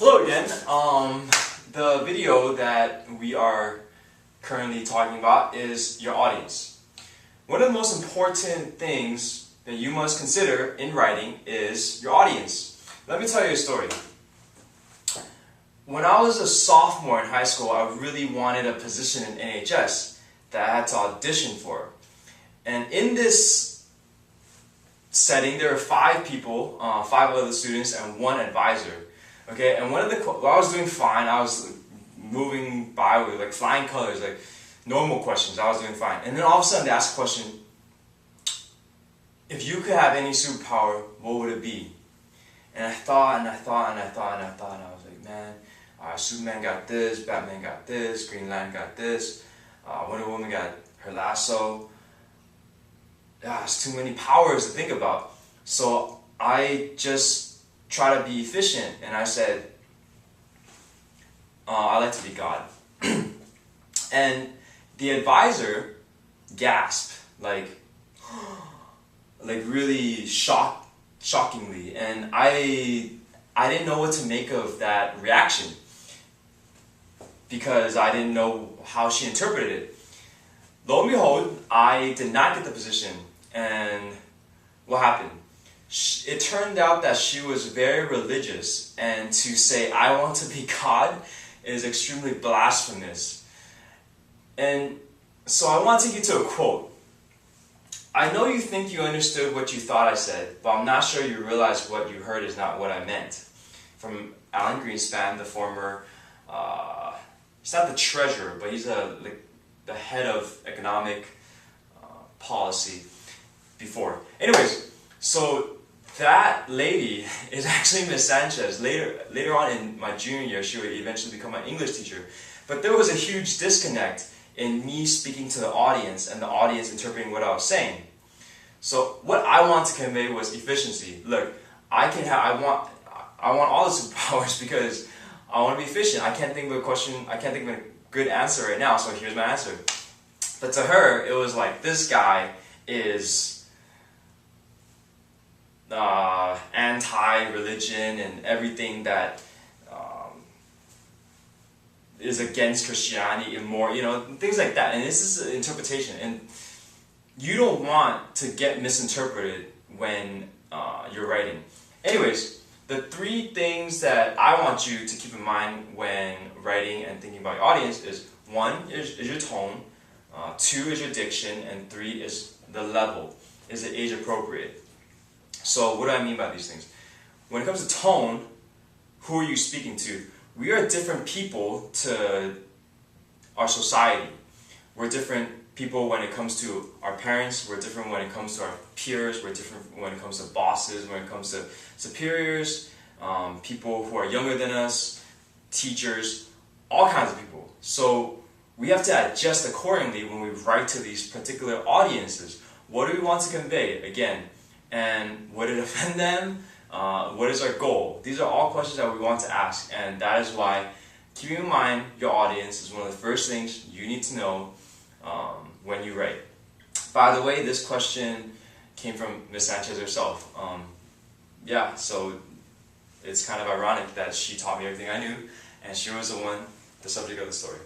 Hello again. The video that we are currently talking about is your audience. One of the most important things that you must consider in writing is your audience. Let me tell you a story. When I was a sophomore in high school, I really wanted a position in NHS that I had to audition for. And in this setting, there were 5 people, 5 other students and 1 advisor. Okay, and I was doing fine. I was moving by with like flying colors, like normal questions. I was doing fine. And then all of a sudden they asked a question, if you could have any superpower, what would it be? And I thought, and I was like, man, Superman got this, Batman got this, Green Lantern got this, Wonder Woman got her lasso. It's too many powers to think about. So I just try to be efficient, and I said, I like to be God. And the advisor gasped, like really shockingly, and I didn't know what to make of that reaction because I didn't know how she interpreted it. Lo and behold, I did not get the position, and what happened? It turned out that she was very religious, and to say, I want to be God is extremely blasphemous. And so I want to take you to a quote. I know you think you understood what you thought I said, but I'm not sure you realize what you heard is not what I meant. From Alan Greenspan, the former, he's not the treasurer, but he's the head of economic policy before. Anyways, so that lady is actually Miss Sanchez. Later on in my junior year, she would eventually become my English teacher. But there was a huge disconnect in me speaking to the audience and the audience interpreting what I was saying. So what I want to convey was efficiency. Look, I want all the superpowers because I want to be efficient. I can't think of a question, I can't think of a good answer right now, so here's my answer. But to her, it was like, this guy is anti-religion and everything that is against Christianity and more, things like that. And this is an interpretation, and you don't want to get misinterpreted when you're writing. Anyways, the 3 things that I want you to keep in mind when writing and thinking about your audience is 1 is your tone, 2 is your diction, and 3 is the level. Is it age appropriate? So what do I mean by these things? When it comes to tone, who are you speaking to? We are different people to our society. We're different people when it comes to our parents. We're different when it comes to our peers. We're different when it comes to bosses, when it comes to superiors, people who are younger than us, teachers, all kinds of people. So we have to adjust accordingly when we write to these particular audiences. What do we want to convey? Again, and would it offend them? What is our goal? These are all questions that we want to ask, and that is why keeping in mind your audience is one of the first things you need to know when you write. By the way, this question came from Miss Sanchez herself. So it's kind of ironic that she taught me everything I knew, and she was the subject of the story.